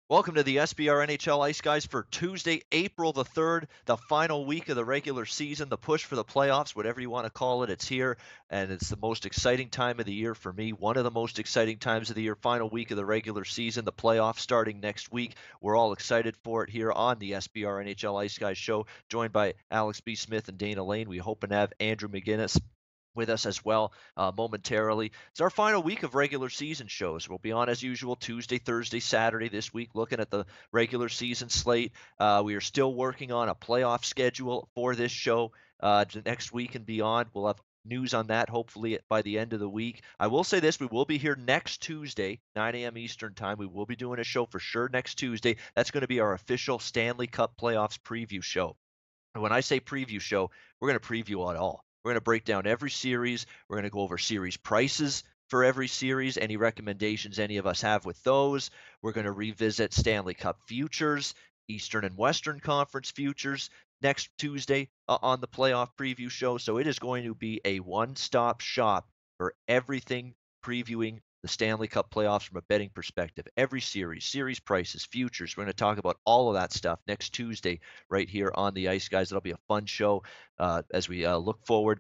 Welcome to the SBR NHL Ice Guys for Tuesday, April the 3rd, the final week of the regular season, the push for the playoffs, whatever you want to call it. It's here, and it's the most exciting time of the year for me. One of the most exciting times of the year, final week of the regular season, the playoffs starting next week. We're all excited for it here on the SBR NHL Ice Guys show, joined by Alex B. Smith and Dana Lane. We hope and have Andrew McGinnis with us as well momentarily. It's our final week of regular season shows. We'll be on as usual Tuesday, Thursday, Saturday this week, looking at the regular season slate. We are still working on a playoff schedule for this show next week and beyond. We'll have news on that hopefully by the end of the week. I will say this, we will be here next Tuesday, 9 a.m. Eastern time. We will be doing a show for sure next Tuesday. That's going to be our official Stanley Cup playoffs preview show. And when I say preview show, we're going to preview it all. We're going to break down every series. We're going to go over series prices for every series, any recommendations any of us have with those. We're going to revisit Stanley Cup futures, Eastern and Western Conference futures next Tuesday on the playoff preview show. So it is going to be a one-stop shop for everything previewing the Stanley Cup playoffs from a betting perspective. Every series prices, futures. We're going to talk about all of that stuff next Tuesday right here on the Ice Guys. It'll be a fun show as we look forward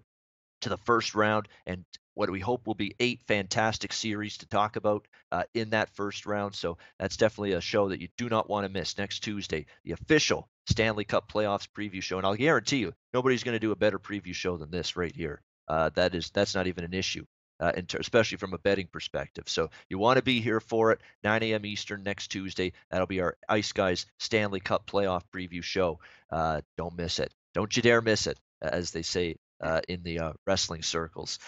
to the first round and what we hope will be 8 fantastic series to talk about in that first round. So that's definitely a show that you do not want to miss next Tuesday, the official Stanley Cup playoffs preview show. And I'll guarantee you, nobody's going to do a better preview show than this right here. That's not even an issue. Especially from a betting perspective. So you want to be here for it, 9 a.m. Eastern next Tuesday. That'll be our Ice Guys Stanley Cup playoff preview show. Don't miss it. Don't you dare miss it, as they say in the wrestling circles.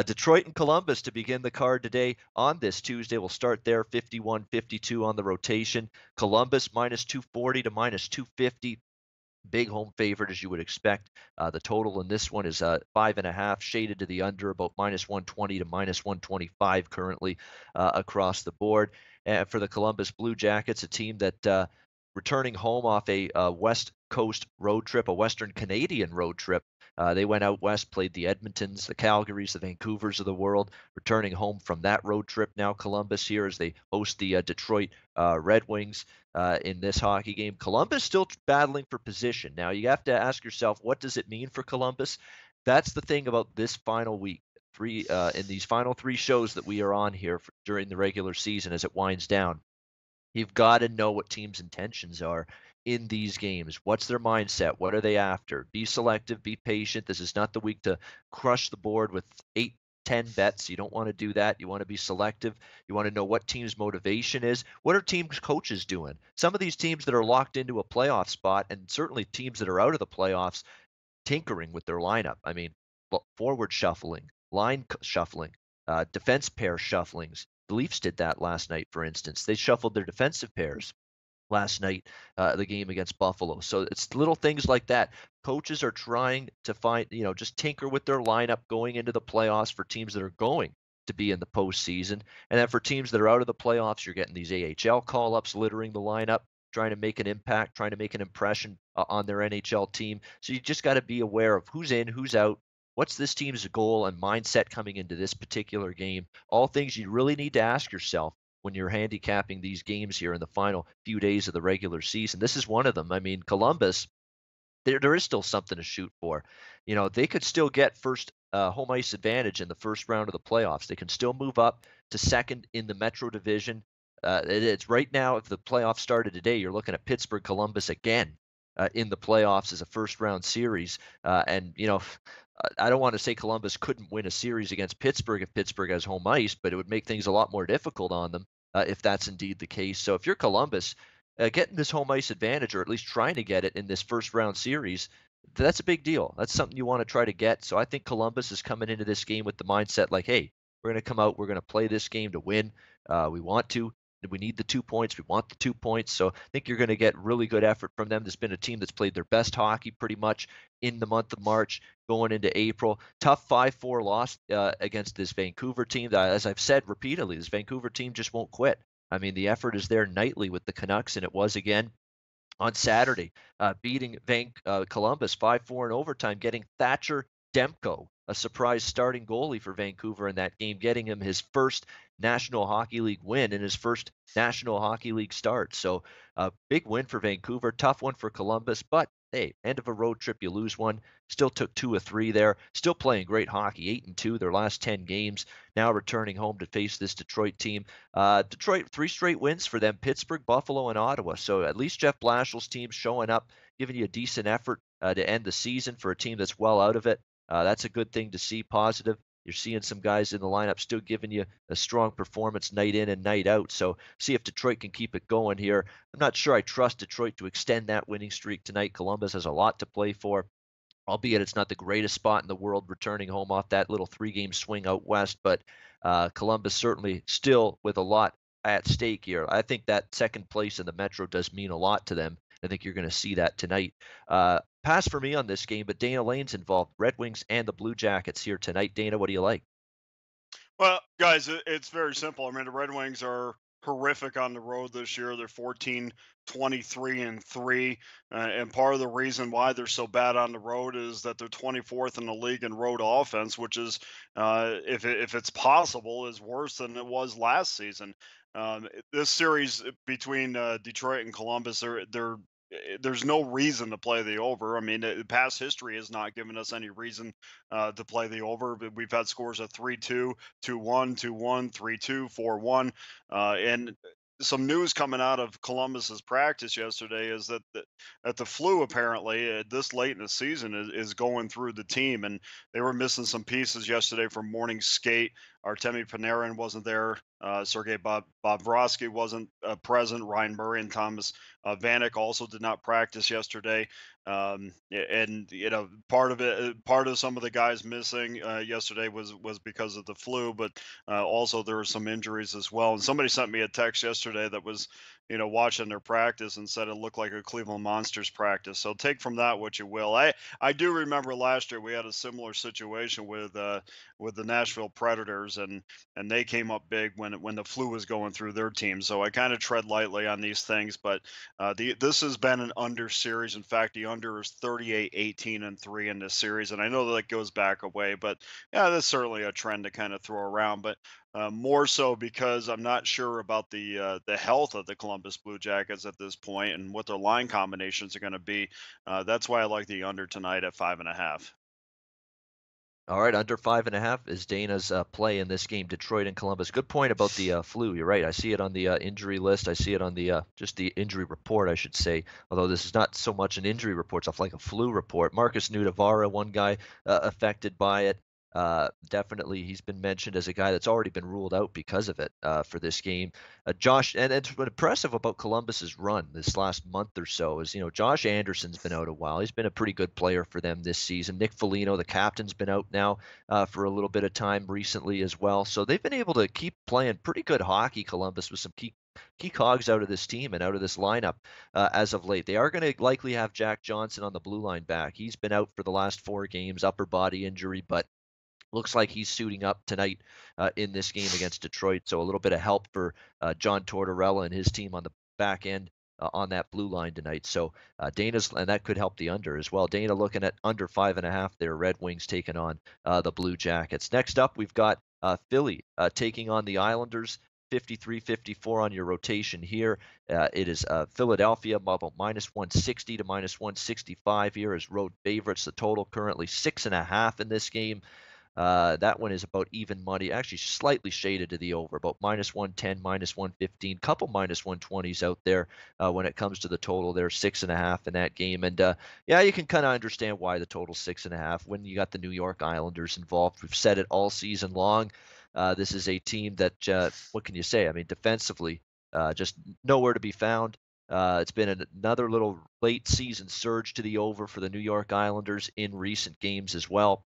Detroit and Columbus to begin the card today on this Tuesday. We'll start there, 51-52 on the rotation. Columbus minus 240 to minus 250. Big home favorite, as you would expect. The total in this one is 5.5, shaded to the under, about minus 120 to minus 125 currently across the board. And for the Columbus Blue Jackets, a team that returning home off a West Coast road trip, a Western Canadian road trip. They went out west, played the Edmontons, the Calgarys, the Vancouvers of the world, returning home from that road trip now. Columbus here as they host the Detroit Red Wings in this hockey game. Columbus still battling for position. Now, you have to ask yourself, what does it mean for Columbus? That's the thing about this final week. In these final 3 shows that we are on here during the regular season as it winds down. You've got to know what teams' intentions are in these games. What's their mindset? What are they after? Be selective, be patient. This is not the week to crush the board with 8, 10 bets. You don't want to do that. You want to be selective. You want to know what team's motivation is. What are teams' coaches doing? Some of these teams that are locked into a playoff spot, and certainly teams that are out of the playoffs, tinkering with their lineup. I mean, forward shuffling, line shuffling, defense pair shufflings. The Leafs did that last night, for instance. They shuffled their defensive pairs last night, the game against Buffalo. So it's little things like that. Coaches are trying to find, just tinker with their lineup going into the playoffs for teams that are going to be in the postseason. And then for teams that are out of the playoffs, you're getting these AHL call-ups littering the lineup, trying to make an impact, trying to make an impression on their NHL team. So you just got to be aware of who's in, who's out. What's this team's goal and mindset coming into this particular game? All things you really need to ask yourself when you're handicapping these games here in the final few days of the regular season. This is one of them. I mean, Columbus, there is still something to shoot for. They could still get first home ice advantage in the first round of the playoffs. They can still move up to second in the Metro Division. It's right now, if the playoffs started today, you're looking at Pittsburgh, Columbus again in the playoffs as a first round series. I don't want to say Columbus couldn't win a series against Pittsburgh if Pittsburgh has home ice, but it would make things a lot more difficult on them if that's indeed the case. So if you're Columbus, getting this home ice advantage, or at least trying to get it in this first round series, that's a big deal. That's something you want to try to get. So I think Columbus is coming into this game with the mindset like, hey, we're going to come out, we're going to play this game to win. We want to. We need the 2 points. We want the 2 points. So I think you're going to get really good effort from them. There's been a team that's played their best hockey pretty much in the month of March going into April. Tough 5-4 loss against this Vancouver team. As I've said repeatedly, this Vancouver team just won't quit. I mean, the effort is there nightly with the Canucks, and it was again on Saturday, beating Columbus 5-4 in overtime, getting Thatcher Demko a surprise starting goalie for Vancouver in that game, getting him his first National Hockey League win and his first National Hockey League start. So a big win for Vancouver, tough one for Columbus, but hey, end of a road trip, you lose one. Still took 2 of 3 there. Still playing great hockey, 8-2 their last 10 games. Now returning home to face this Detroit team. Detroit, 3 straight wins for them: Pittsburgh, Buffalo, and Ottawa. So at least Jeff Blashill's team showing up, giving you a decent effort to end the season for a team that's well out of it. That's a good thing to see, positive. You're seeing some guys in the lineup still giving you a strong performance night in and night out. So see if Detroit can keep it going here. I'm not sure I trust Detroit to extend that winning streak tonight. Columbus has a lot to play for, albeit it's not the greatest spot in the world returning home off that little 3-game swing out west, but Columbus certainly still with a lot at stake here. I think that second place in the Metro does mean a lot to them. I think you're going to see that tonight. Pass for me on this game, but Dana Lane's involved. Red Wings and the Blue Jackets here tonight. Dana, what do you like? Well, guys, it's very simple. I mean, the Red Wings are horrific on the road this year. They're 14, 23, and 3. And part of the reason why they're so bad on the road is that they're 24th in the league in road offense, which is, if it's possible, is worse than it was last season. This series between Detroit and Columbus, there's no reason to play the over. I mean, past history has not given us any reason to play the over. But we've had scores of 3-2, 2-1, 2-1, 3-2, 4-1, and some news coming out of Columbus's practice yesterday is that the flu apparently this late in the season is going through the team, and they were missing some pieces yesterday from morning skate. Artemi Panarin wasn't there. Sergei Bobrovsky wasn't present. Ryan Murray and Thomas Vanek also did not practice yesterday. And part of some of the guys missing yesterday was because of the flu, but also there were some injuries as well. And somebody sent me a text yesterday that was, watching their practice and said it looked like a Cleveland Monsters practice. So take from that what you will. I do remember last year we had a similar situation with the Nashville Predators, and they came up big when the flu was going through their team. So I kind of tread lightly on these things, but this has been an under series. In fact, the under is 38, 18, and 3 in this series, and I know that goes back away, but yeah, that's certainly a trend to kind of throw around. But more so because I'm not sure about the health of the Columbus Blue Jackets at this point and what their line combinations are going to be. That's why I like the under tonight at 5.5. All right, under 5.5 is Dana's play in this game, Detroit and Columbus. Good point about the flu. You're right. I see it on the injury list. I see it on the just the injury report, I should say. Although this is not so much an injury report, it's like a flu report. Marcus Nudavara, one guy affected by it. Definitely, he's been mentioned as a guy that's already been ruled out because of it for this game. Josh, and it's been impressive about Columbus's run this last month or so is, Josh Anderson's been out a while. He's been a pretty good player for them this season. Nick Foligno, the captain's been out now for a little bit of time recently as well. So they've been able to keep playing pretty good hockey, Columbus, with some key cogs out of this team and out of this lineup as of late. They are going to likely have Jack Johnson on the blue line back. He's been out for the last 4 games, upper body injury, but looks like he's suiting up tonight in this game against Detroit. So a little bit of help for John Tortorella and his team on the back end on that blue line tonight. So Dana's, and that could help the under as well. Dana looking at under 5.5 there. Red Wings taking on the Blue Jackets. Next up, we've got Philly taking on the Islanders. 53-54 on your rotation here. It is Philadelphia about -160 to -165 here as road favorites. The total currently 6.5 in this game. That one is about even money, actually slightly shaded to the over, about -110, -115, couple -120s out there when it comes to the total. There's 6.5 in that game, and yeah, you can kind of understand why the total's 6.5 when you got the New York Islanders involved. We've said it all season long. This is a team that, what can you say? I mean, defensively, just nowhere to be found. It's been another little late season surge to the over for the New York Islanders in recent games as well.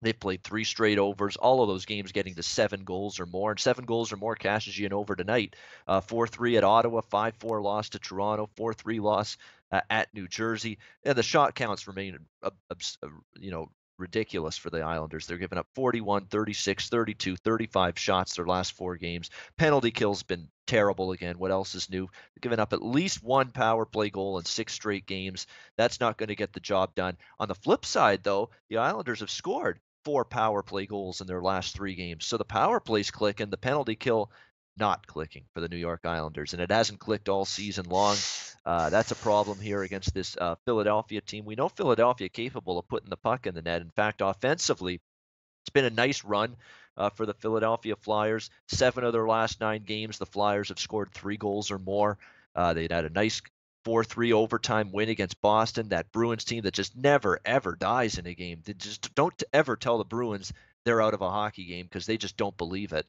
They've played 3 straight overs, all of those games getting to 7 goals or more. And 7 goals or more cashes you an over tonight. 4-3 at Ottawa, 5-4 loss to Toronto, 4-3 loss at New Jersey. And the shot counts remain, ridiculous for the Islanders. They're giving up 41, 36, 32, 35 shots their last 4 games. Penalty kill's been terrible again. What else is new? They're giving up at least 1 power play goal in 6 straight games. That's not going to get the job done. On the flip side, though, the Islanders have scored 4 power play goals in their last 3 games. So the power play's clicking, the penalty kill not clicking for the New York Islanders, and it hasn't clicked all season long. That's a problem here against this Philadelphia team. We know Philadelphia capable of putting the puck in the net. In fact, offensively, it's been a nice run for the Philadelphia Flyers. 7 of their last 9 games, the Flyers have scored 3 goals or more. They'd had a nice 4-3 overtime win against Boston, that Bruins team that just never, ever dies in a game. They just don't ever tell the Bruins they're out of a hockey game because they just don't believe it.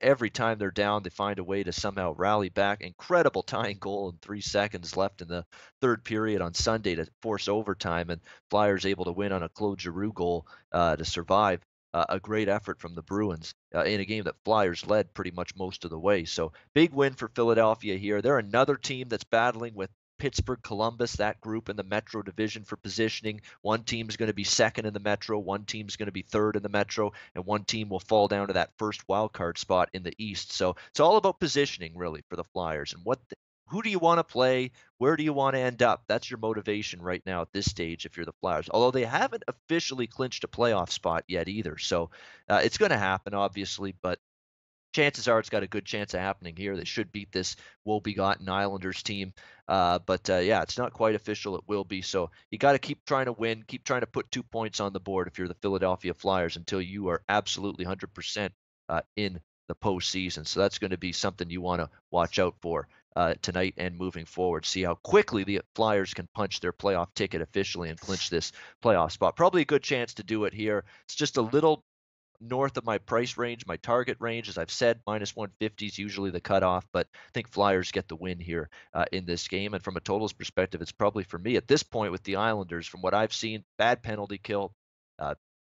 Every time they're down, they find a way to somehow rally back. Incredible tying goal in 3 seconds left in the third period on Sunday to force overtime, and Flyers able to win on a Claude Giroux goal to survive. A great effort from the Bruins in a game that Flyers led pretty much most of the way. So big win for Philadelphia here. They're another team that's battling with Pittsburgh, Columbus, that group in the Metro division for positioning. One team's going to be second in the Metro, one team's going to be third in the Metro, and one team will fall down to that first wild card spot in the East. So it's all about positioning, really, for the Flyers. And who do you want to play? Where do you want to end up? That's your motivation right now at this stage if you're the Flyers. Although they haven't officially clinched a playoff spot yet either. So it's going to happen, obviously, but chances are it's got a good chance of happening here. They should beat this woe-begotten Islanders team. Yeah, it's not quite official. It will be. So you got to keep trying to win, keep trying to put 2 points on the board if you're the Philadelphia Flyers until you are absolutely 100% in the postseason. So that's going to be something you want to watch out for tonight and moving forward. See how quickly the Flyers can punch their playoff ticket officially and clinch this playoff spot. Probably a good chance to do it here. It's just a little north of my price range, my target range. As I've said, minus 150 is usually the cutoff, but I think Flyers get the win here in this game. And from a totals perspective, it's probably for me at this point with the Islanders, from what I've seen, bad penalty kill,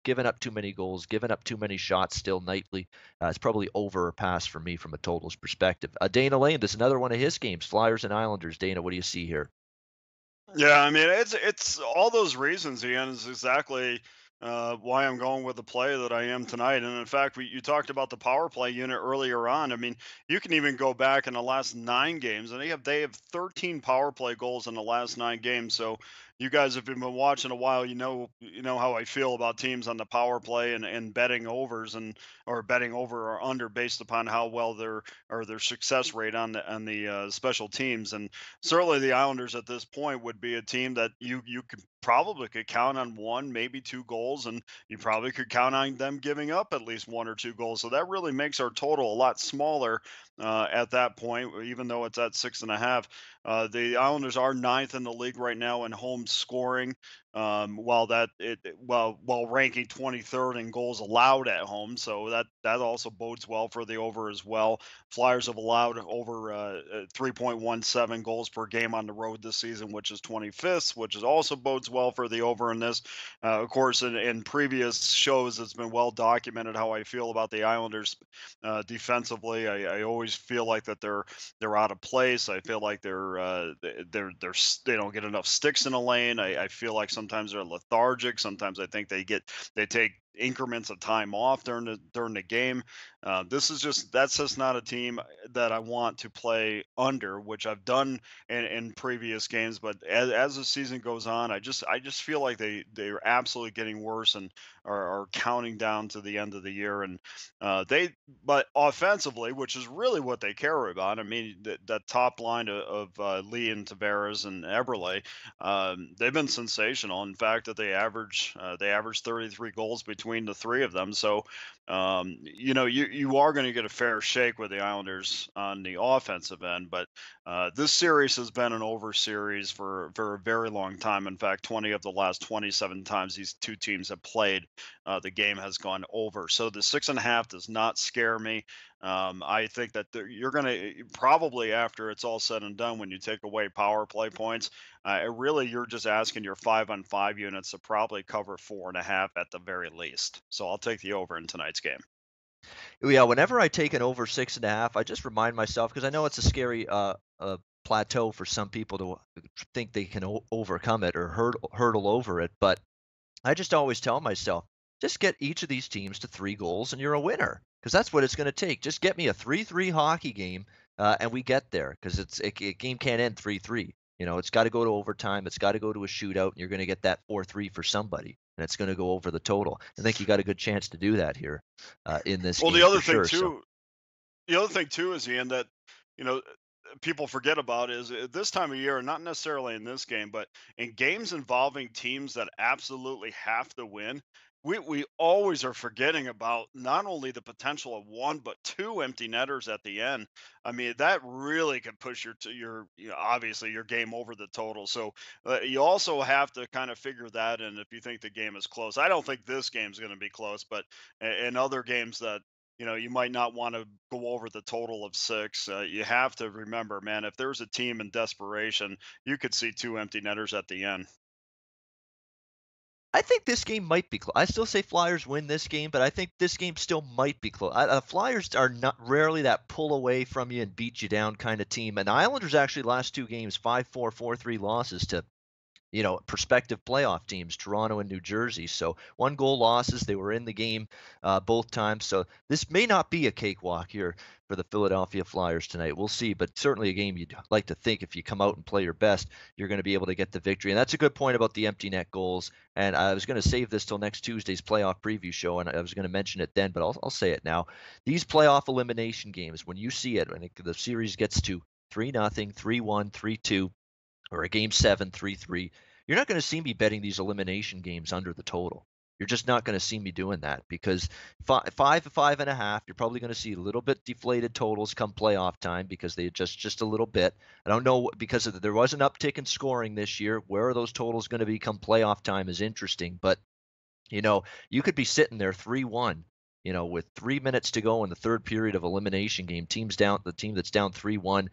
giving up too many goals, giving up too many shots still nightly. It's probably over or pass for me from a totals perspective. Dana Lane, this is another one of his games, Flyers and Islanders. Dana, what do you see here? Yeah, I mean it's all those reasons, Ian, is exactly why I'm going with the play that I am tonight. And in fact, you talked about the power play unit earlier on. I mean, you can even go back in the last 9 games, and they have 13 power play goals in the last 9 games. So you guys, if you've been watching a while, you know how I feel about teams on the power play and betting overs and or betting over or under based upon how well their success rate on the special teams. And certainly the Islanders at this point would be a team that you could count on 1, maybe 2 goals, and you probably could count on them giving up at least 1 or 2 goals. So that really makes our total a lot smaller at that point, even though it's at 6.5. The Islanders are ninth in the league right now in home scoring, while ranking 23rd in goals allowed at home. So that also bodes well for the over as well. Flyers have allowed over 3.17 goals per game on the road this season, which is 25th, which is also bodes well for the over in this. Of course, in previous shows, it's been well documented how I feel about the Islanders defensively. I always feel like that they're out of place. I feel like they don't get enough sticks in the lane. I feel like sometimes they're lethargic. Sometimes I think they take increments of time off during the game. That's just not a team that I want to play under, which I've done in previous games. But as the season goes on, I just feel like they're absolutely getting worse and are counting down to the end of the year. And but offensively, which is really what they care about. I mean, that top line of Lee and Tavares and Eberle, they've been sensational. In fact, that they average 33 goals between the 3 of them. So you are going to get a fair shake with the Islanders on the offensive end, but this series has been an over series for a very long time. In fact, 20 of the last 27 times these 2 teams have played, the game has gone over. So the 6.5 does not scare me. I think that you're going to probably, after it's all said and done, when you take away power play points, really you're just asking your 5-on-5 units to probably cover 4.5 at the very least. So I'll take the over in tonight's game. Yeah, whenever I take an over 6.5, I just remind myself, because I know it's a scary plateau for some people to think they can overcome it or hurdle over it. But I just always tell myself, just get each of these teams to 3 goals and you're a winner, because that's what it's going to take. Just get me a 3-3 hockey game and we get there, because a game can't end 3-3. It's got to go to overtime. It's got to go to a shootout, and you're going to get that 4-3 for somebody, and it's going to go over the total. I think you got a good chance to do that here in this Well, game for sure. So the other thing too is, Ian, that you know people forget about is this time of year, not necessarily in this game, but in games involving teams that absolutely have to win. We always are forgetting about not only the potential of one but two empty netters at the end. I mean, that really can push obviously your game over the total. So you also have to kind of figure that in if you think the game is close. I don't think this game's going to be close, but in other games that you might not want to go over the total of six. You have to remember, man, if there's a team in desperation, you could see two empty netters at the end. I think this game might be close. I still say Flyers win this game, but I think this game still might be close. The Flyers are not rarely that pull away from you and beat you down kind of team. And the Islanders actually last two games 5-4, 4-3 losses to prospective playoff teams, Toronto and New Jersey. So 1-goal losses. They were in the game both times. So this may not be a cakewalk here for the Philadelphia Flyers tonight. We'll see, but certainly a game you'd like to think if you come out and play your best, you're going to be able to get the victory. And that's a good point about the empty net goals. And I was going to save this till next Tuesday's playoff preview show, and I was going to mention it then, but I'll say it now. These playoff elimination games, when you see it, when the series gets to 3-0, 3-1, 3-2, or a game 7, 3-3, you're not going to see me betting these elimination games under the total. You're just not going to see me doing that because 5-5.5, you're probably going to see a little bit deflated totals come playoff time because they adjust just a little bit. I don't know because there was an uptick in scoring this year. Where are those totals going to be come playoff time is interesting, but you could be sitting there 3-1, with 3 minutes to go in the third period of elimination game. The team that's down 3-1,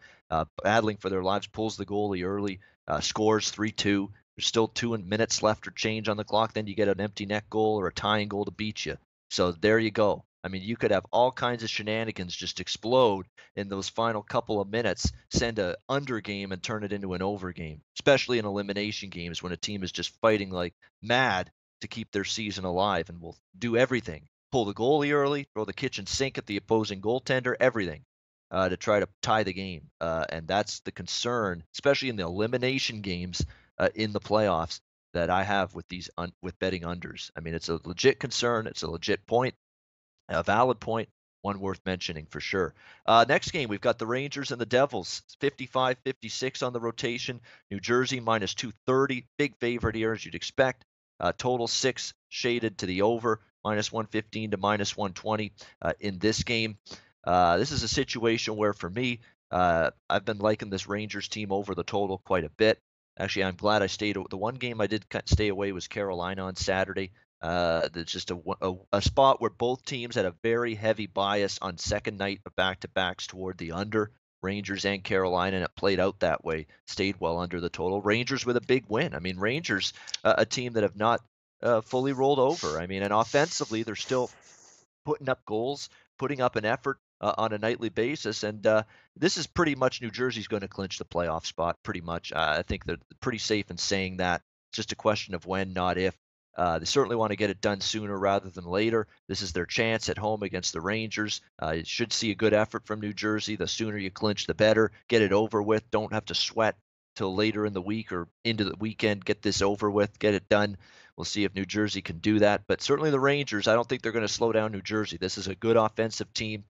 battling for their lives, pulls the goalie early, scores 3-2. There's still 2 minutes left or change on the clock. Then you get an empty net goal or a tying goal to beat you. So there you go. I mean, you could have all kinds of shenanigans just explode in those final couple of minutes, send a under game and turn it into an over game, especially in elimination games when a team is just fighting like mad to keep their season alive and will do everything. Pull the goalie early, throw the kitchen sink at the opposing goaltender, everything to try to tie the game. And that's the concern, especially in the elimination games in the playoffs that I have with with betting unders. I mean, it's a legit concern. It's a legit point, a valid point, one worth mentioning for sure. Next game, we've got the Rangers and the Devils, 55-56 on the rotation. New Jersey minus 230, big favorite here as you'd expect. Total 6 shaded to the over, minus 115 to minus 120 in this game. This is a situation where, for me, I've been liking this Rangers team over the total quite a bit. Actually, I'm glad I stayed. The one game I did stay away was Carolina on Saturday. It's just a spot where both teams had a very heavy bias on second night of back-to-backs toward the under, Rangers and Carolina, and it played out that way. Stayed well under the total. Rangers with a big win. I mean, Rangers, a team that have not fully rolled over. I mean, and offensively, they're still putting up goals, putting up an effort on a nightly basis. And this is pretty much New Jersey's going to clinch the playoff spot, pretty much. I think they're pretty safe in saying that. It's just a question of when, not if. They certainly want to get it done sooner rather than later. This is their chance at home against the Rangers. You should see a good effort from New Jersey. The sooner you clinch, the better. Get it over with. Don't have to sweat till later in the week or into the weekend. Get this over with. Get it done. We'll see if New Jersey can do that. But certainly the Rangers, I don't think they're going to slow down New Jersey. This is a good offensive team.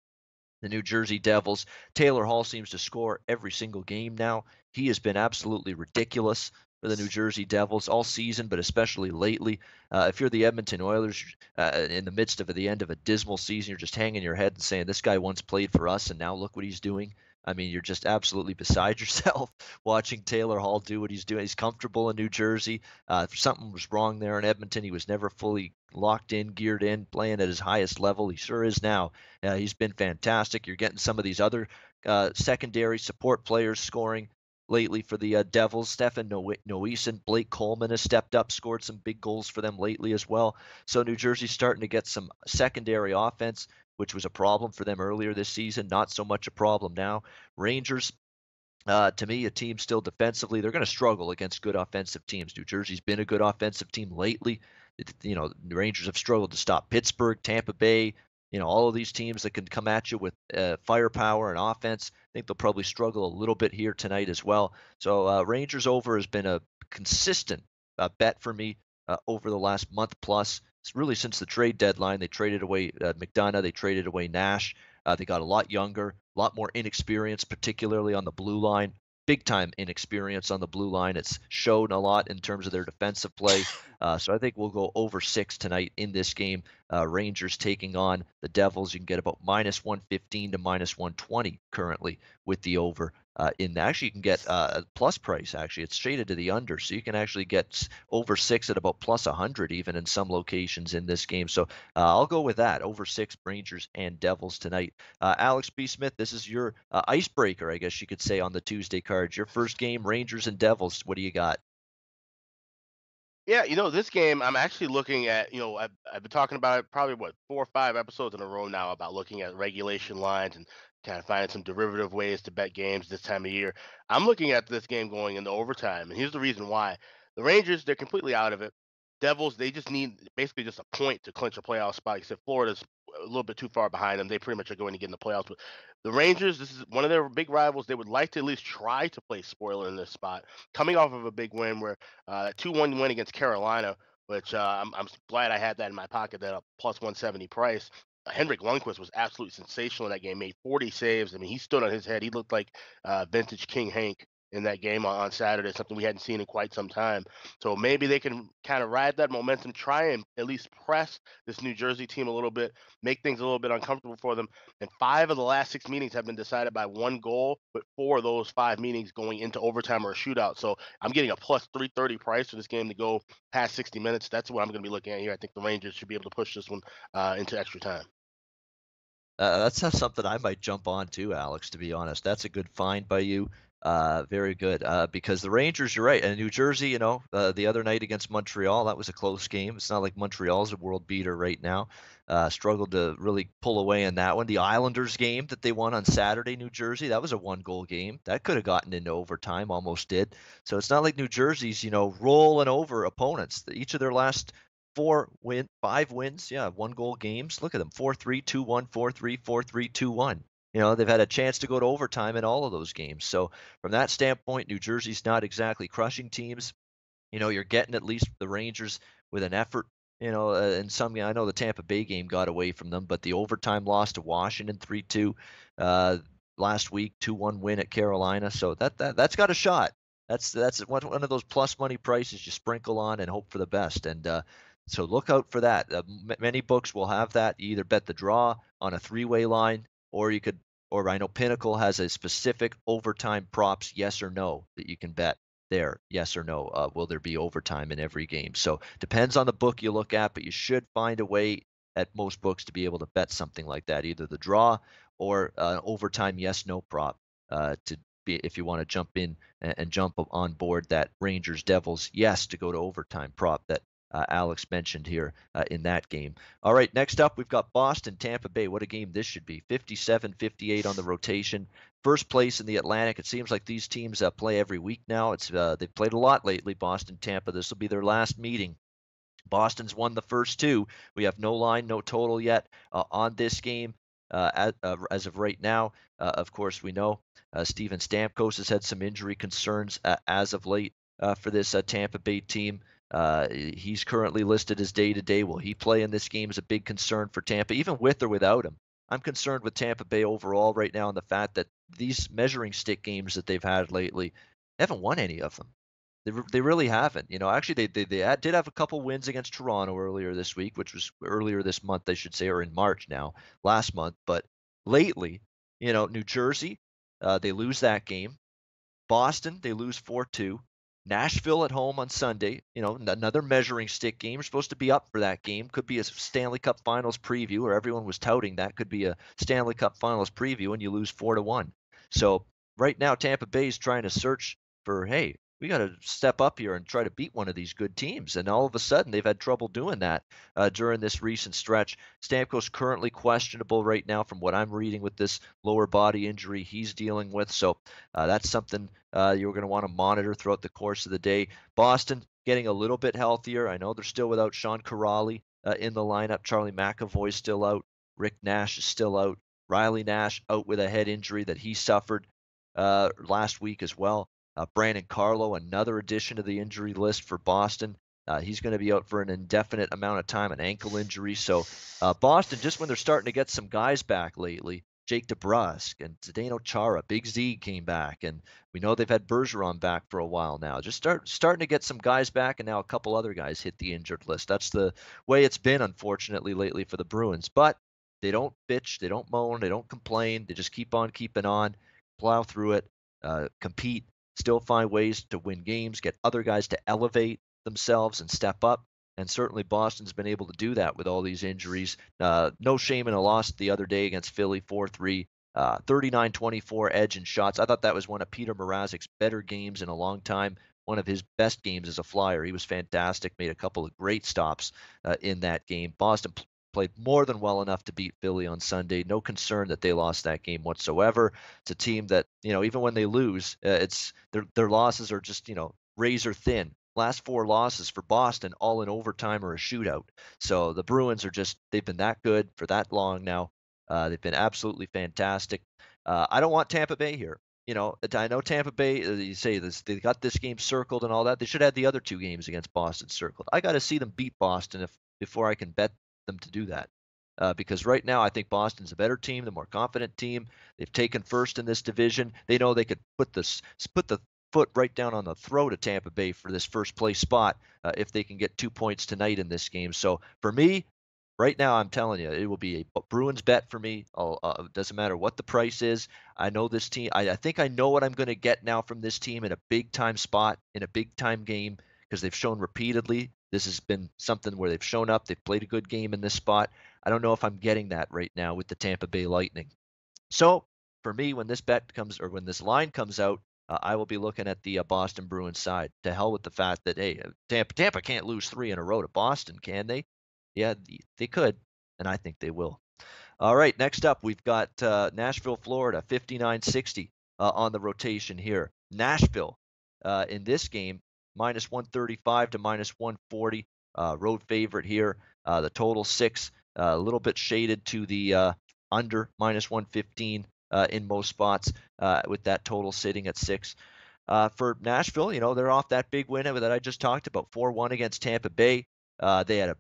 The New Jersey Devils. Taylor Hall seems to score every single game now. He has been absolutely ridiculous for the New Jersey Devils all season, but especially lately. If you're the Edmonton Oilers in the midst of the end of a dismal season, you're just hanging your head and saying, this guy once played for us, and now look what he's doing. I mean, you're just absolutely beside yourself watching Taylor Hall do what he's doing. He's comfortable in New Jersey. If something was wrong there in Edmonton, he was never fully locked in, geared in, playing at his highest level. He sure is now. He's been fantastic. You're getting some of these other secondary support players scoring lately for the Devils. Stefan Noesen, Blake Coleman has stepped up, scored some big goals for them lately as well. So New Jersey's starting to get some secondary offense, which was a problem for them earlier this season. Not so much a problem now. Rangers, to me, a team still defensively. They're going to struggle against good offensive teams. New Jersey's been a good offensive team lately. The Rangers have struggled to stop Pittsburgh, Tampa Bay, all of these teams that can come at you with firepower and offense. I think they'll probably struggle a little bit here tonight as well. So Rangers over has been a consistent bet for me over the last month plus. It's really since the trade deadline. They traded away McDonough. They traded away Nash. They got a lot younger, a lot more inexperience, particularly on the blue line. Big time inexperience on the blue line. It's shown a lot in terms of their defensive play. So I think we'll go over 6 tonight in this game. Rangers taking on the Devils. You can get about minus 115 to minus 120 currently with the over. Actually, you can get a plus price. Actually, it's shaded to the under, so you can actually get over 6 at about plus 100 even in some locations in this game. So I'll go with that, over 6 Rangers and Devils tonight. Alex B. Smith, this is your icebreaker, I guess you could say, on the Tuesday cards. Your first game, Rangers and Devils. What do you got? Yeah, this game I'm actually looking at. I've been talking about it probably 4 or 5 episodes in a row now about looking at regulation lines and kind of finding some derivative ways to bet games this time of year. I'm looking at this game going into overtime, and here's the reason why: the Rangers, they're completely out of it. Devils, they just need basically just a point to clinch a playoff spot. Except Florida's a little bit too far behind them. They pretty much are going to get in the playoffs. But the Rangers, this is one of their big rivals. They would like to at least try to play spoiler in this spot, coming off of a big win where a 2-1 win against Carolina, which I'm glad I had that in my pocket, that a plus 170 price. Henrik Lundqvist was absolutely sensational in that game, made 40 saves. I mean, he stood on his head. He looked like vintage King Hank in that game on Saturday, something we hadn't seen in quite some time. So maybe they can kind of ride that momentum, try and at least press this New Jersey team a little bit, make things a little bit uncomfortable for them. And 5 of the last 6 meetings have been decided by 1 goal, but 4 of those 5 meetings going into overtime or a shootout. So I'm getting a plus 330 price for this game to go past 60 minutes. That's what I'm going to be looking at here. I think the Rangers should be able to push this one into extra time. That's not something I might jump on too, Alex, to be honest. That's a good find by you. Very good. Because the Rangers, you're right. And New Jersey, the other night against Montreal, that was a close game. It's not like Montreal's a world beater right now. Struggled to really pull away in that one. The Islanders game that they won on Saturday, New Jersey, that was a 1-goal game. That could have gotten into overtime, almost did. So it's not like New Jersey's, rolling over opponents. Each of their last 5 wins, 1-goal games. Look at them, 4-3, 2-1, 4-3, 4-3, 2-1. They've had a chance to go to overtime in all of those games. So from that standpoint, New Jersey's not exactly crushing teams. You're getting at least the Rangers with an effort. In some, I know the Tampa Bay game got away from them, but the overtime loss to Washington 3-2 last week, 2-1 win at Carolina. So that's got a shot. That's one of those plus money prices you sprinkle on and hope for the best. And so look out for that. Many books will have that. You either bet the draw on a 3-way line, or I know Pinnacle has a specific overtime props, yes or no, that you can bet there, yes or no. Will there be overtime in every game? So depends on the book you look at, but you should find a way at most books to be able to bet something like that, either the draw or an overtime yes/no prop to be, if you want to jump in and jump on board that Rangers Devils yes to go to overtime prop that Alex mentioned here in that game. All right, next up, we've got Boston, Tampa Bay. What a game this should be. 57-58 on the rotation. First place in the Atlantic. It seems like these teams play every week now. They've played a lot lately, Boston, Tampa. This will be their last meeting. Boston's won the first 2. We have no line, no total yet on this game as of right now. Of course, we know Steven Stamkos has had some injury concerns as of late for this Tampa Bay team. He's currently listed as day-to-day. Will he play in this game is a big concern for Tampa, even with or without him. I'm concerned with Tampa Bay overall right now, and the fact that these measuring stick games that they've had lately, they haven't won any of them. They really haven't. Actually, they did have a couple wins against Toronto earlier this week, which was earlier this month, I should say, or in March now, last month. But lately, New Jersey, they lose that game. Boston, they lose 4-2. Nashville at home on Sunday, another measuring stick game. You're supposed to be up for that game. Could be a Stanley Cup Finals preview, or everyone was touting that could be a Stanley Cup Finals preview, and you lose 4-1. So right now, Tampa Bay is trying to search for, hey, we got to step up here and try to beat one of these good teams. And all of a sudden, they've had trouble doing that during this recent stretch. Stamkos currently questionable right now from what I'm reading with this lower body injury he's dealing with. So that's something you're going to want to monitor throughout the course of the day. Boston getting a little bit healthier. I know they're still without Sean Corrali in the lineup. Charlie McAvoy's still out. Rick Nash is still out. Riley Nash out with a head injury that he suffered last week as well. Brandon Carlo, another addition to the injury list for Boston. He's going to be out for an indefinite amount of time, an ankle injury. So Boston, just when they're starting to get some guys back lately, Jake DeBrusk and Zdeno Chara, Big Z came back, and we know they've had Bergeron back for a while now. Just starting to get some guys back, and now a couple other guys hit the injured list. That's the way it's been, unfortunately, lately for the Bruins. But they don't bitch, they don't moan, they don't complain. They just keep on keeping on, plow through it, compete, still find ways to win games, get other guys to elevate themselves and step up. And certainly Boston's been able to do that with all these injuries. No shame in a loss the other day against Philly, 4-3, 39-24 edge in shots. I thought that was one of Peter Mrazek's better games in a long time. One of his best games as a Flyer. He was fantastic, made a couple of great stops in that game. Boston played more than well enough to beat Philly on Sunday. No concern that they lost that game whatsoever. It's a team that, even when they lose, it's their losses are just, razor thin. Last 4 losses for Boston, all in overtime or a shootout. So the Bruins they've been that good for that long now. They've been absolutely fantastic. I don't want Tampa Bay here. I know Tampa Bay, you say this, they got this game circled and all that. They should have the other 2 games against Boston circled. I got to see them beat Boston before I can bet them to do that. Because right now I think Boston's a better team, the more confident team. They've taken first in this division. They know they could put the foot right down on the throat of Tampa Bay for this first place spot if they can get 2 points tonight in this game. So for me, right now, I'm telling you, it will be a Bruins bet for me. Doesn't matter what the price is. I know this team. I think I know what I'm going to get now from this team in a big time spot, in a big time game, because they've shown repeatedly. This has been something where they've shown up. They've played a good game in this spot. I don't know if I'm getting that right now with the Tampa Bay Lightning. So for me, when this bet comes, or when this line comes out, I will be looking at the Boston Bruins side. To hell with the fact that, hey, Tampa can't lose 3 in a row to Boston, can they? Yeah, they could, and I think they will. All right, next up, we've got Nashville, Florida, 59-60 on the rotation here. Nashville in this game, minus 135 to minus 140, road favorite here. The total 6, a little bit shaded to the under, minus 115 in most spots, with that total sitting at 6. For Nashville, they're off that big win that I just talked about, 4-1 against Tampa Bay. They had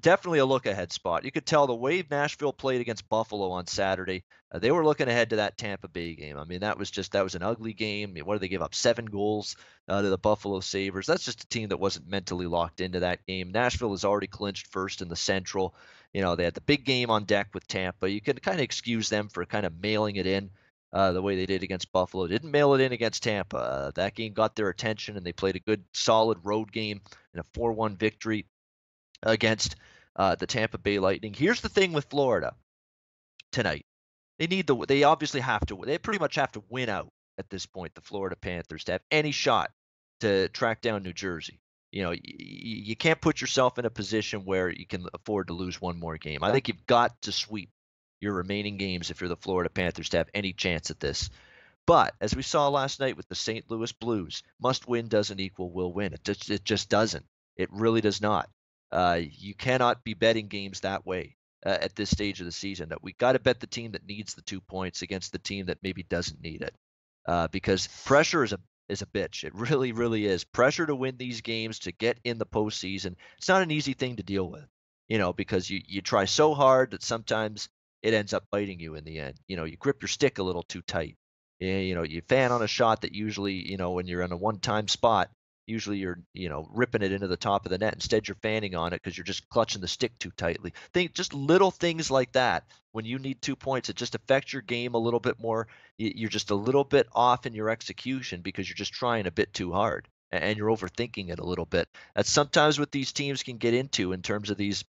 definitely a look-ahead spot. You could tell the way Nashville played against Buffalo on Saturday, they were looking ahead to that Tampa Bay game. I mean, that was an ugly game. What did they give up? 7 goals to the Buffalo Sabres. That's just a team that wasn't mentally locked into that game. Nashville has already clinched first in the Central. They had the big game on deck with Tampa. You can kind of excuse them for kind of mailing it in the way they did against Buffalo. Didn't mail it in against Tampa. That game got their attention, and they played a good, solid road game in a 4-1 victory against the Tampa Bay Lightning. Here's the thing with Florida tonight. They obviously have to, they pretty much have to win out at this point, the Florida Panthers, to have any shot to track down New Jersey. You can't put yourself in a position where you can afford to lose one more game. I think you've got to sweep your remaining games if you're the Florida Panthers to have any chance at this. But as we saw last night with the St. Louis Blues, must win doesn't equal will win. It just doesn't. It really does not. You cannot be betting games that way at this stage of the season. That we got to bet the team that needs the 2 points against the team that maybe doesn't need it, because pressure is a bitch. It really, really is. Pressure to win these games, to get in the postseason. It's not an easy thing to deal with, because you try so hard that sometimes it ends up biting you in the end. You grip your stick a little too tight. You fan on a shot that usually, when you're in a one-time spot, usually you're, ripping it into the top of the net. Instead, you're fanning on it because you're just clutching the stick too tightly. Just little things like that. When you need 2 points, it just affects your game a little bit more. You're just a little bit off in your execution because you're just trying a bit too hard and you're overthinking it a little bit. That's sometimes what these teams can get into in terms of these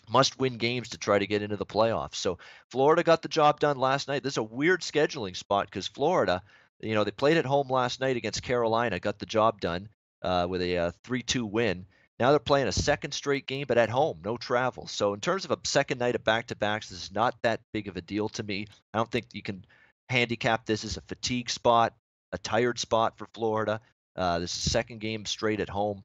must-win games to try to get into the playoffs. So Florida got the job done last night. This is a weird scheduling spot because Florida, they played at home last night against Carolina, got the job done with a 3-2 win. Now they're playing a second straight game, but at home, no travel. So in terms of a second night of back-to-backs, this is not that big of a deal to me. I don't think you can handicap this as a fatigue spot, a tired spot for Florida. This is the second game straight at home.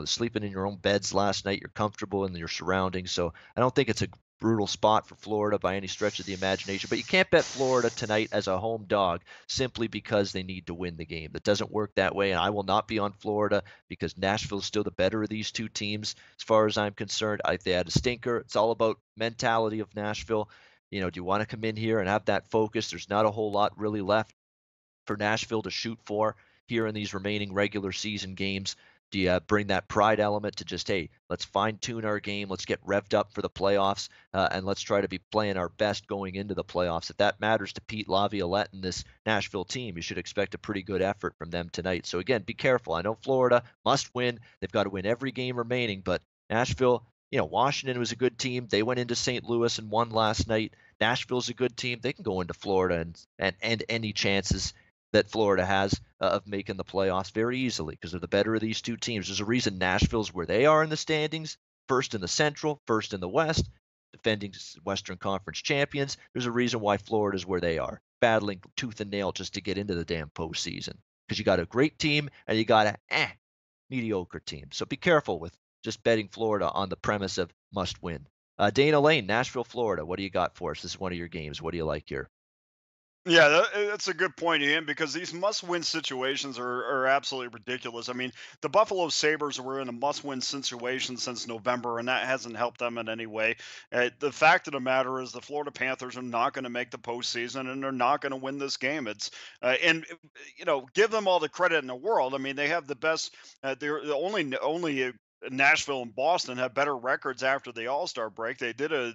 Sleeping in your own beds last night, you're comfortable in your surroundings. So I don't think it's a brutal spot for Florida by any stretch of the imagination. But you can't bet Florida tonight as a home dog simply because they need to win the game. That doesn't work that way, and I will not be on Florida because Nashville is still the better of these two teams as far as I'm concerned. They had a stinker. It's all about mentality of Nashville. Do you want to come in here and have that focus? There's not a whole lot really left for Nashville to shoot for here in these remaining regular season games. Do you bring that pride element to just, hey, let's fine tune our game, let's get revved up for the playoffs, and let's try to be playing our best going into the playoffs? If that matters to Pete Laviolette and this Nashville team, you should expect a pretty good effort from them tonight. So again, be careful. I know Florida must win. They've got to win every game remaining, but Nashville, Washington was a good team. They went into St. Louis and won last night. Nashville's a good team. They can go into Florida and end any chances that Florida has of making the playoffs very easily because they're the better of these two teams. There's a reason Nashville's where they are in the standings, first in the Central, first in the West, defending Western Conference champions. There's a reason why Florida's where they are, battling tooth and nail just to get into the damn postseason because you got a great team and you got a mediocre team. So be careful with just betting Florida on the premise of must win. Dana Lane, Nashville, Florida. What do you got for us? This is one of your games. What do you like here? Yeah, that's a good point, Ian, because these must-win situations are absolutely ridiculous. I mean, the Buffalo Sabres were in a must-win situation since November, and that hasn't helped them in any way. The fact of the matter is the Florida Panthers are not going to make the postseason, and they're not going to win this game. And give them all the credit in the world. I mean, they have the best. They're the only Nashville and Boston have better records after the All-Star break. They did a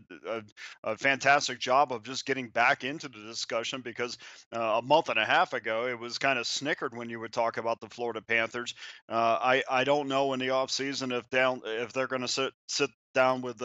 fantastic job of just getting back into the discussion because a month and a half ago it was kind of snickered when you would talk about the Florida Panthers. I don't know in the offseason if they're going to sit down with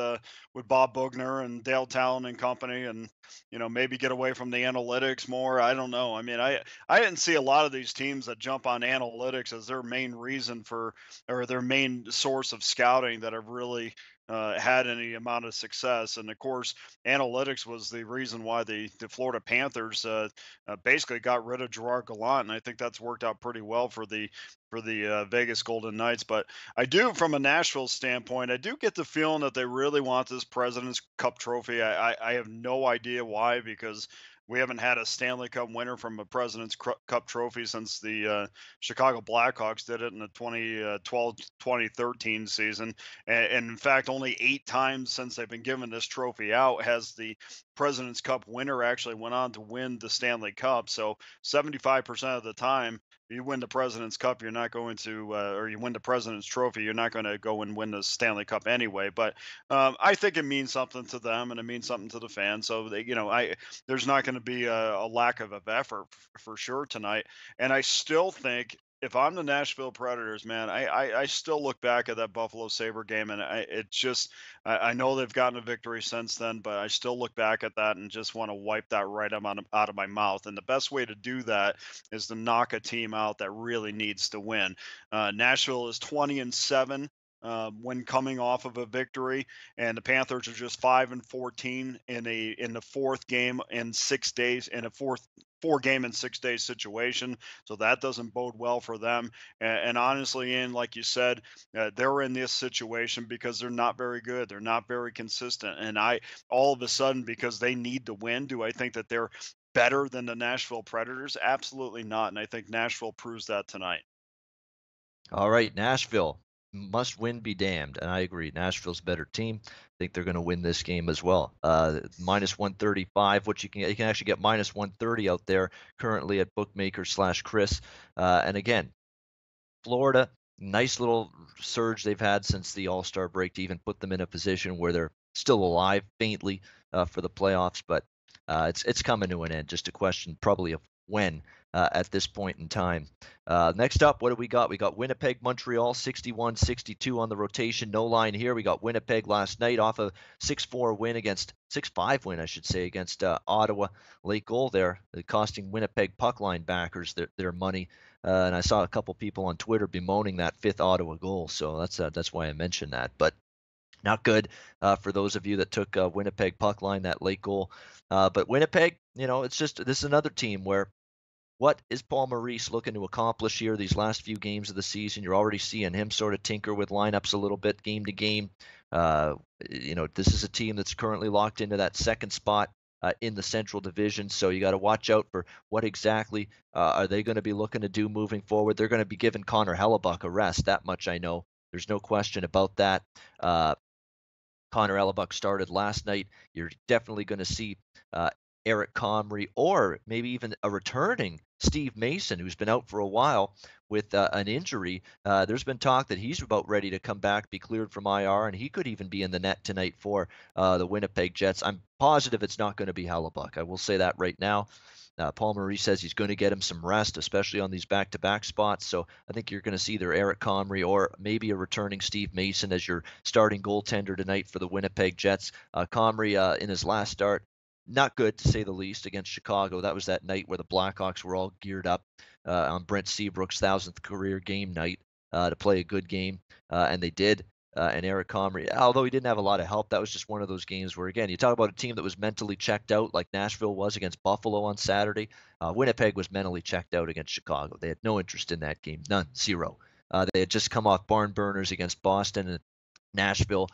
Bob Bugner and Dale Talon and company, and maybe get away from the analytics more. I don't know. I mean, I didn't see a lot of these teams that jump on analytics as their main reason for or their main source of scouting that have really had any amount of success. And of course, analytics was the reason why the Florida Panthers basically got rid of Gerard Gallant, and I think that's worked out pretty well for the Vegas Golden Knights. But I do, from a Nashville standpoint, I do get the feeling that they really want this President's Cup trophy. I have no idea why, because we haven't had a Stanley Cup winner from a President's Cup trophy since the Chicago Blackhawks did it in the 2012-2013 season. And in fact, only 8 times since they've been given this trophy out has the President's Cup winner actually went on to win the Stanley Cup. So 75% of the time, you win the President's Cup, you're not going to, or you win the President's Trophy, you're not going to go and win the Stanley Cup anyway. But I think it means something to them, and it means something to the fans. So there's not going to be a lack of effort for sure tonight. And I still think, if I'm the Nashville Predators, man, I still look back at that Buffalo Sabre game, and I know they've gotten a victory since then, but I still look back at that and just want to wipe that right out of my mouth. And the best way to do that is to knock a team out that really needs to win. Nashville is 20-7. When coming off of a victory, and the Panthers are just 5-14 in the fourth game in 6 days, in a four game in 6 days situation. So that doesn't bode well for them. And honestly, Ian, like you said, they're in this situation because they're not very good. They're not very consistent. And all of a sudden, because they need to win, do I think that they're better than the Nashville Predators? Absolutely not. And I think Nashville proves that tonight. All right, Nashville. Must win, be damned. And I agree. Nashville's a better team. I think they're going to win this game as well. Minus 135, which you can actually get minus 130 out there currently at bookmaker/Chris. And again, Florida, nice little surge they've had since the All-Star break to even put them in a position where they're still alive faintly for the playoffs. But it's coming to an end. Just a question probably of when. At this point in time. Next up, what do we got? We got Winnipeg, Montreal, 61-62 on the rotation. No line here. We got Winnipeg last night off a 6-4 win against 6-5 win, I should say, against Ottawa. Late goal there, costing Winnipeg puck line backers their money. And I saw a couple people on Twitter bemoaning that 5th Ottawa goal. So that's why I mentioned that. But not good for those of you that took Winnipeg puck line, that late goal. But Winnipeg, this is another team where what is Paul Maurice looking to accomplish here these last few games of the season? You're already seeing him sort of tinker with lineups a little bit game to game. Uh, this is a team that's currently locked into that second spot in the Central Division, so you got to watch out for what exactly are they going to be looking to do moving forward. They're going to be giving Connor Hellebuck a rest. That much I know. There's no question about that. Connor Hellebuck started last night. You're definitely going to see uh, Eric Comrie or maybe even a returning Steve Mason, who's been out for a while with an injury. There's been talk that he's about ready to come back, be cleared from IR, and he could even be in the net tonight for the Winnipeg Jets. I'm positive it's not going to be Hellebuck. I will say that right now. Paul Maurice says he's going to get him some rest, especially on these back-to-back spots. So I think you're going to see either Eric Comrie or maybe a returning Steve Mason as your starting goaltender tonight for the Winnipeg Jets. Comrie, in his last start, not good to say the least against Chicago. That was that night where the Blackhawks were all geared up on Brent Seabrook's 1,000th career game night to play a good game, and they did. And Eric Comrie, although he didn't have a lot of help, that was just one of those games where, again, you talk about a team that was mentally checked out like Nashville was against Buffalo on Saturday. Winnipeg was mentally checked out against Chicago. They had no interest in that game, none, zero. They had just come off barn burners against Boston and Nashville,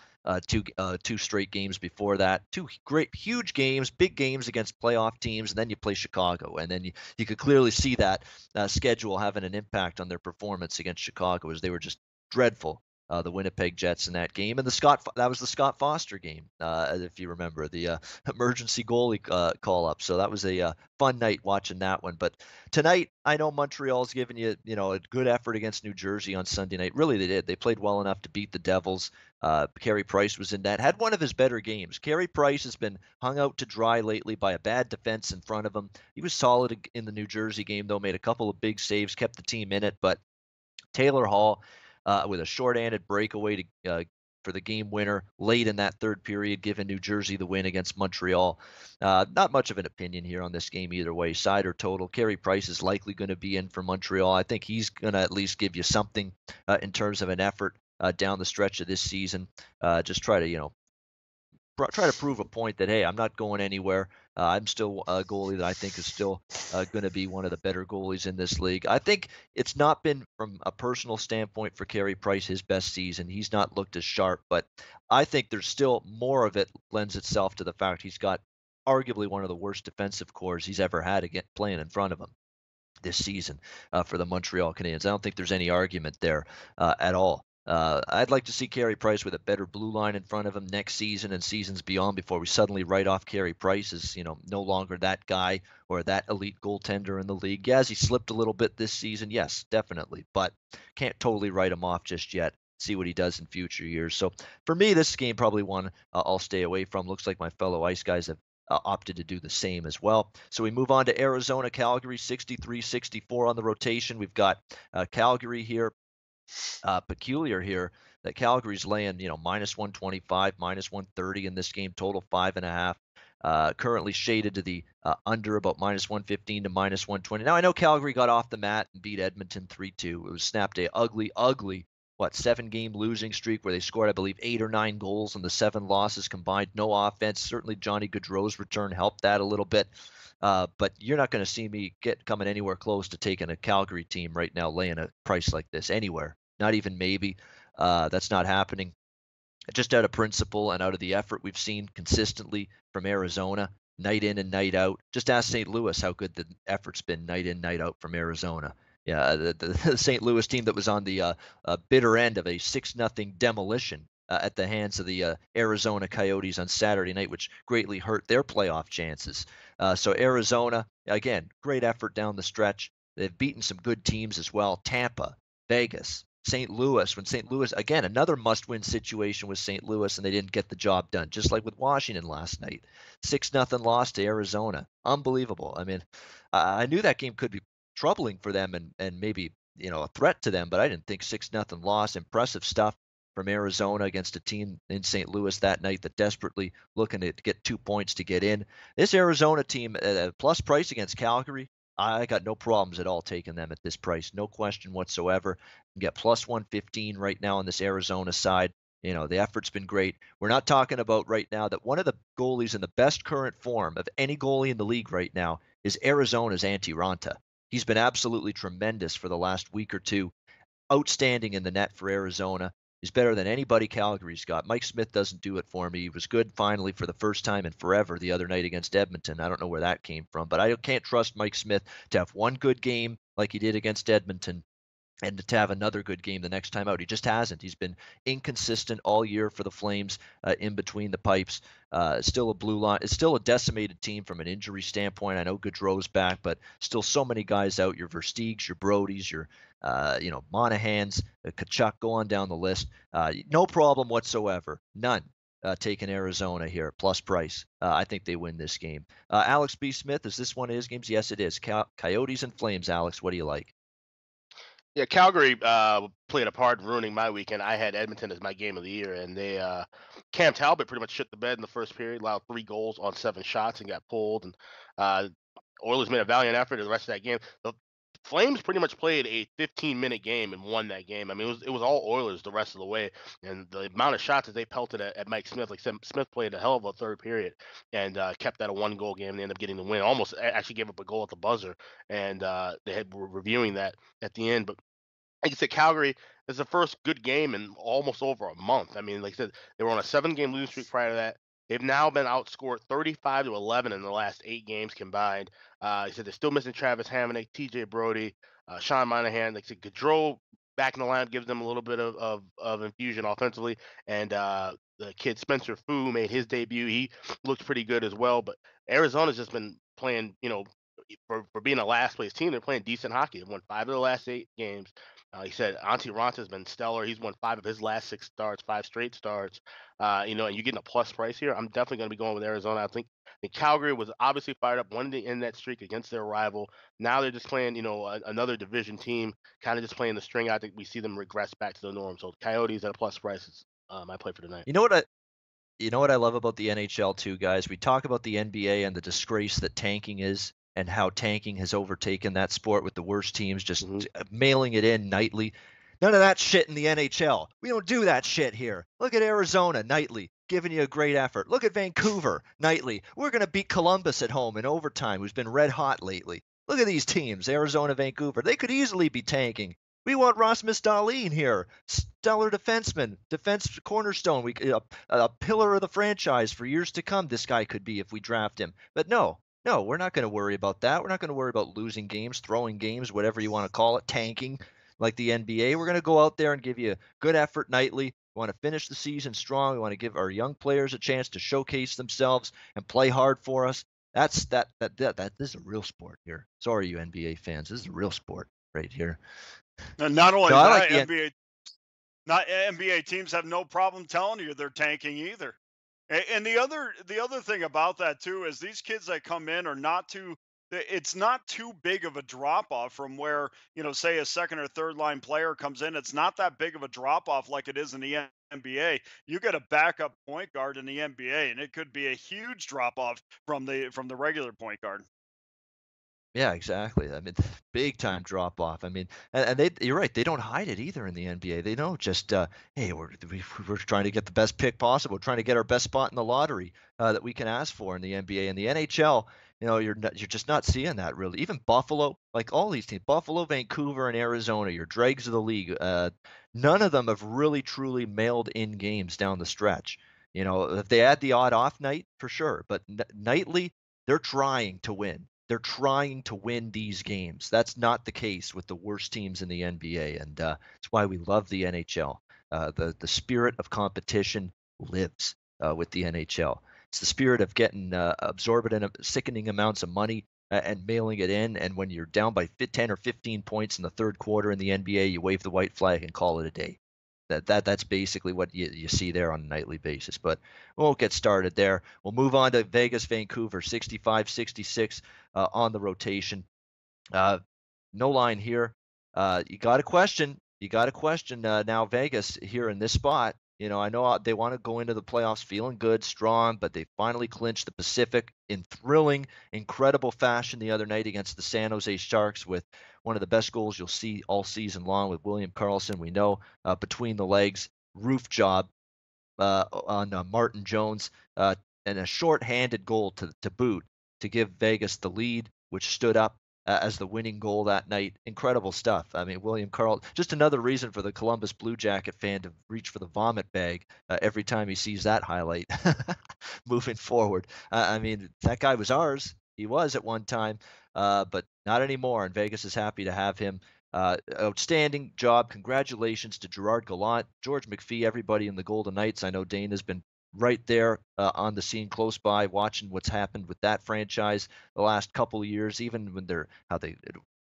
two straight games before that. Two great, huge games, big games against playoff teams, and then you play Chicago. And then you could clearly see that schedule having an impact on their performance against Chicago as they were just dreadful. The Winnipeg Jets in that game, and that was the Scott Foster game, if you remember the emergency goalie call up. So that was a fun night watching that one. But tonight, I know Montreal's given you a good effort against New Jersey on Sunday night. Really, they did. They played well enough to beat the Devils. Carey Price was in net, had one of his better games. Carey Price has been hung out to dry lately by a bad defense in front of him. He was solid in the New Jersey game, though, made a couple of big saves, kept the team in it. But Taylor Hall, with a short-handed breakaway for the game winner late in that third period, giving New Jersey the win against Montreal. Not much of an opinion here on this game either way, side or total. Carey Price is likely going to be in for Montreal. I think he's going to at least give you something in terms of an effort down the stretch of this season. Just try to prove a point that, hey, I'm not going anywhere. I'm still a goalie that I think is still going to be one of the better goalies in this league. I think it's not been, from a personal standpoint, for Carey Price, his best season. He's not looked as sharp, but I think there's still more of it lends itself to the fact he's got arguably one of the worst defensive cores he's ever had playing in front of him this season for the Montreal Canadiens. I don't think there's any argument there at all. I'd like to see Carey Price with a better blue line in front of him next season and seasons beyond before we suddenly write off Carey Price as, no longer that guy or that elite goaltender in the league. Yeah, has he slipped a little bit this season? Yes, definitely, but can't totally write him off just yet. See what he does in future years. So for me, this game probably one I'll stay away from. Looks like my fellow Ice guys have opted to do the same as well. So we move on to Arizona, Calgary, 63-64 on the rotation. We've got Calgary here. Peculiar here that Calgary's laying, minus 125, minus 130 in this game, total 5.5. Currently shaded to the under about minus 115 to minus 120. Now I know Calgary got off the mat and beat Edmonton 3-2. It was snapped a ugly 7-game losing streak where they scored, I believe, 8 or 9 goals and the 7 losses combined. No offense. Certainly Johnny Gaudreau's return helped that a little bit. But you're not going to see me coming anywhere close to taking a Calgary team right now, laying a price like this anywhere. Not even maybe. That's not happening. Just out of principle and out of the effort we've seen consistently from Arizona, night in and night out. Just ask St. Louis how good the effort's been night in, night out from Arizona. Yeah, the St. Louis team that was on the bitter end of a 6-0 demolition at the hands of the Arizona Coyotes on Saturday night, which greatly hurt their playoff chances. So Arizona, again, great effort down the stretch. They've beaten some good teams as well. Tampa, Vegas, St. Louis. When St. Louis, again, another must-win situation with St. Louis, and they didn't get the job done, just like with Washington last night. 6-0 loss to Arizona. Unbelievable. I mean, I knew that game could be troubling for them and maybe, a threat to them, but I didn't think 6-0 loss. Impressive stuff from Arizona against a team in St. Louis that night that desperately looking to get 2 points to get in. This Arizona team, plus price against Calgary, I got no problems at all taking them at this price. No question whatsoever. You can get plus 115 right now on this Arizona side. The effort's been great. We're not talking about right now that one of the goalies in the best current form of any goalie in the league right now is Arizona's Antti Raanta. He's been absolutely tremendous for the last week or two. Outstanding in the net for Arizona. He's better than anybody Calgary's got. Mike Smith doesn't do it for me. He was good finally for the first time in forever the other night against Edmonton. I don't know where that came from, but I can't trust Mike Smith to have one good game like he did against Edmonton and to have another good game the next time out. He just hasn't. He's been inconsistent all year for the Flames in between the pipes. Still a blue line. It's still a decimated team from an injury standpoint. I know Gaudreau's back, but still so many guys out. Your Versteegs, your Brodies, your Monahans, Kachuk, go on down the list. No problem whatsoever. None. Taking Arizona here, plus price. I think they win this game. Alex B. Smith, is this one of his games? Yes, it is. Coyotes and Flames, Alex, what do you like? Yeah, Calgary played a part in ruining my weekend. I had Edmonton as my game of the year, and they Cam Talbot pretty much shit the bed in the first period, allowed 3 goals on 7 shots, and got pulled. And Oilers made a valiant effort in the rest of that game. The Flames pretty much played a 15-minute game and won that game. I mean, it was all Oilers the rest of the way, and the amount of shots that they pelted at Mike Smith, like Smith played a hell of a third period and kept that a 1-goal game. And they ended up getting the win. Almost actually gave up a goal were reviewing that at the end, but like I said, Calgary is the first good game in almost over a month. I mean, like I said, they were on a 7-game losing streak prior to that. They've now been outscored 35-11 in the last 8 games combined. He said they're still missing Travis Hamonic, TJ Brody, Sean Monahan. Like I said, Gaudreau back in the lineup gives them a little bit of infusion offensively. And the kid Spencer Fu made his debut. He looked pretty good as well. But Arizona's just been playing, for being a last place team, they're playing decent hockey. They've won 5 of the last 8 games. He said Antti Raanta has been stellar. He's won 5 of his last 6 starts, 5 straight starts. And you're getting a plus price here. I'm definitely going to be going with Arizona. I think Calgary was obviously fired up, wanted to end that streak against their rival. Now they're just playing, another division team, kind of just playing the string. I think we see them regress back to the norm. So Coyotes at a plus price is my play for tonight. You know what I love about the NHL too, guys? We talk about the NBA and the disgrace that tanking is and how tanking has overtaken that sport with the worst teams just mailing it in nightly. None of that shit in the NHL. We don't do that shit here. Look at Arizona nightly, giving you a great effort. Look at Vancouver nightly. We're going to beat Columbus at home in overtime, who's been red hot lately. Look at these teams, Arizona, Vancouver. They could easily be tanking. We want Rasmus Dahlin here, stellar defenseman, defense cornerstone, a pillar of the franchise for years to come. This guy could be if we draft him. But no, we're not going to worry about that. We're not going to worry about losing games, throwing games, whatever you want to call it, tanking like the NBA. We're going to go out there and give you a good effort nightly. We want to finish the season strong. We want to give our young players a chance to showcase themselves and play hard for us. This is a real sport here. Sorry, you NBA fans. This is a real sport right here. And not only that, NBA teams have no problem telling you they're tanking either. And the other thing about that too is these kids that come in are not too. It's not too big of a drop off from where, say a second or third line player comes in. It's not that big of a drop off like it is in the NBA. You get a backup point guard in the NBA, and it could be a huge drop off from the regular point guard. Yeah, exactly. I mean, big time drop off. I mean, and you're right. They don't hide it either in the NBA. They don't just, hey, we're trying to get the best pick possible. We're trying to get our best spot in the lottery that we can ask for in the NBA and the NHL. You're just not seeing that really. Even Buffalo, like all these teams, Buffalo, Vancouver, and Arizona, your dregs of the league. None of them have really truly mailed in games down the stretch. If they had the odd off night, for sure, but nightly they're trying to win. They're trying to win these games. That's not the case with the worst teams in the NBA, and it's why we love the NHL. The spirit of competition lives with the NHL. It's the spirit of getting absorbent, sickening amounts of money and mailing it in. And when you're down by 10 or 15 points in the third quarter in the NBA, you wave the white flag and call it a day. That's basically what you see there on a nightly basis. But we won't get started there. We'll move on to Vegas, Vancouver, 65-66 on the rotation. No line here. You got a question. Now Vegas here in this spot. I know they want to go into the playoffs feeling good, strong, but they finally clinched the Pacific in thrilling, incredible fashion the other night against the San Jose Sharks with one of the best goals you'll see all season long with William Karlsson. We know between the legs, roof job on Martin Jones, and a short-handed goal to boot to give Vegas the lead, which stood up as the winning goal that night. Incredible stuff. I mean, William Carl, just another reason for the Columbus Blue Jacket fan to reach for the vomit bag every time he sees that highlight moving forward. I mean, that guy was ours. He was at one time, but not anymore. And Vegas is happy to have him. Outstanding job. Congratulations to Gerard Gallant, George McPhee, everybody in the Golden Knights. I know Dana's been right there on the scene close by, watching what's happened with that franchise the last couple of years, even when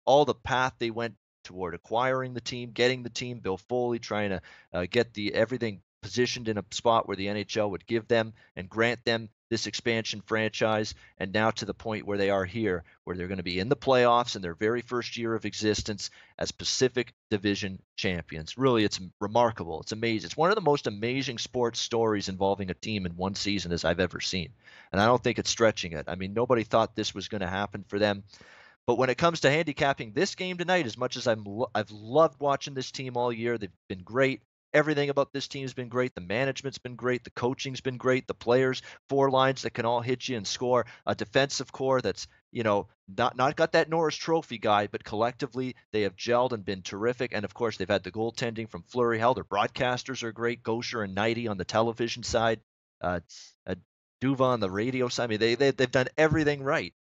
all the path they went toward acquiring the team, getting the team, Bill Foley trying to get everything positioned in a spot where the NHL would give them and grant them this expansion franchise, and now to the point where they are here, where they're going to be in the playoffs in their very first year of existence as Pacific Division champions. Really, it's remarkable. It's amazing. It's one of the most amazing sports stories involving a team in one season as I've ever seen. And I don't think it's stretching it. I mean, nobody thought this was going to happen for them. But when it comes to handicapping this game tonight, as much as I've loved watching this team all year, they've been great. Everything about this team has been great. The management's been great. The coaching's been great. The players, four lines that can all hit you and score. A defensive core that's, not got that Norris Trophy guy, but collectively they have gelled and been terrific. And of course, they've had the goaltending from Fleury. Hell, their broadcasters are great. Gosher and Knighty on the television side. Uh, Duva on the radio side. I mean, they've done everything right.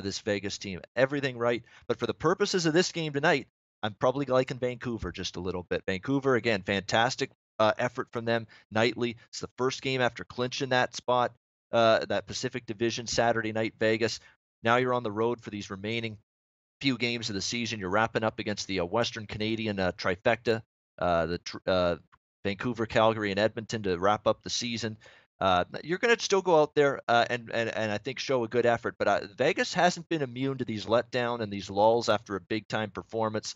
This Vegas team, everything right. But for the purposes of this game tonight, I'm probably liking Vancouver just a little bit. Vancouver, again, fantastic effort from them nightly. It's the first game after clinching that spot, that Pacific Division Saturday night, Vegas. Now you're on the road for these remaining few games of the season. You're wrapping up against the Western Canadian trifecta, Vancouver, Calgary, and Edmonton to wrap up the season. You're going to still go out there and I think show a good effort, but Vegas hasn't been immune to these letdown and these lulls after a big time performance.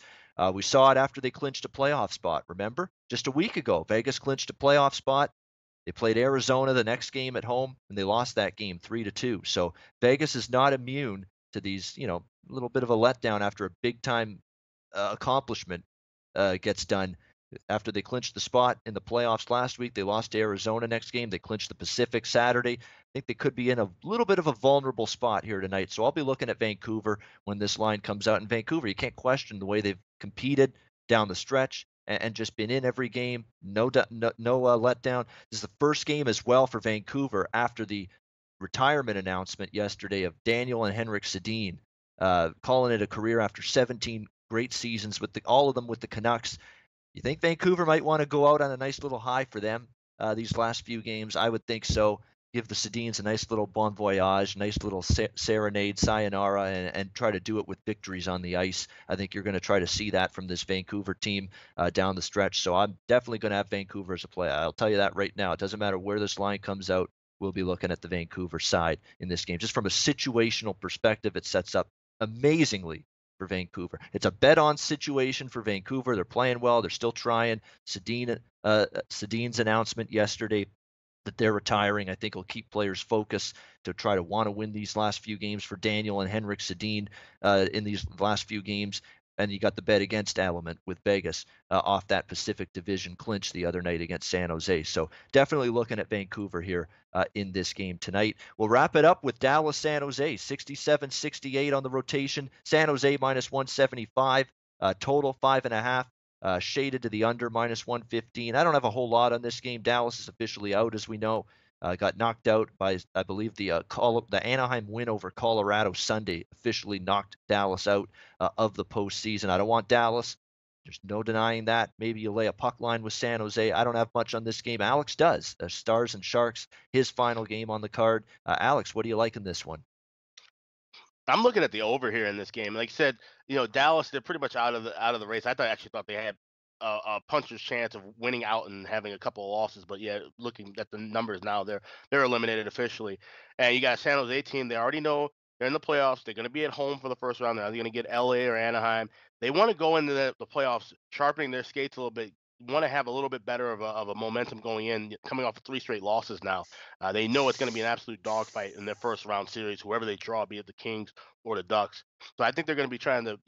We saw it after they clinched a playoff spot. Remember, just a week ago, Vegas clinched a playoff spot. They played Arizona the next game at home, and they lost that game 3-2. So Vegas is not immune to these, a little bit of a letdown after a big time accomplishment gets done. After they clinched the spot in the playoffs last week, they lost to Arizona next game. They clinched the Pacific Saturday. I think they could be in a little bit of a vulnerable spot here tonight. So I'll be looking at Vancouver when this line comes out. In Vancouver, you can't question the way they've competed down the stretch and just been in every game. No letdown. This is the first game as well for Vancouver after the retirement announcement yesterday of Daniel and Henrik Sedin, calling it a career after 17 great seasons with all of them with the Canucks. You think Vancouver might want to go out on a nice little high for them these last few games? I would think so. Give the Sedins a nice little bon voyage, nice little serenade, sayonara, and try to do it with victories on the ice. I think you're going to try to see that from this Vancouver team down the stretch. So I'm definitely going to have Vancouver as a play. I'll tell you that right now. It doesn't matter where this line comes out. We'll be looking at the Vancouver side in this game. Just from a situational perspective, it sets up amazingly for Vancouver. It's a bet-on situation for Vancouver. They're playing well. They're still trying. Sedin's announcement yesterday that they're retiring, I think, will keep players focused to try to want to win these last few games for Daniel and Henrik Sedin in these last few games. And you got the bet against element with Vegas off that Pacific Division clinch the other night against San Jose. So definitely looking at Vancouver here in this game tonight. We'll wrap it up with Dallas San Jose, 67-68 on the rotation. San Jose minus 175, total 5.5. Shaded to the under minus 115. I don't have a whole lot on this game. Dallas is officially out, as we know. Got knocked out by, I believe, the Anaheim win over Colorado Sunday officially knocked Dallas out of the postseason. I don't want Dallas. There's no denying that. Maybe you lay a puck line with San Jose. I don't have much on this game. Alex does. Stars and Sharks, his final game on the card. Alex, what do you like in this one? I'm looking at the over here in this game. Like I said, Dallas, they're pretty much out of the race. I actually thought they had a puncher's chance of winning out and having a couple of losses, but yeah, looking at the numbers now, they're eliminated officially. And you got a San Jose team. They already know they're in the playoffs. They're going to be at home for the first round. They're going to get LA or Anaheim. They want to go into the playoffs sharpening their skates a little bit. Want to have a little bit better of a momentum going in, coming off of 3 straight losses now. They know it's going to be an absolute dogfight in their first round series, whoever they draw, be it the Kings or the Ducks. So I think they're going to be trying to,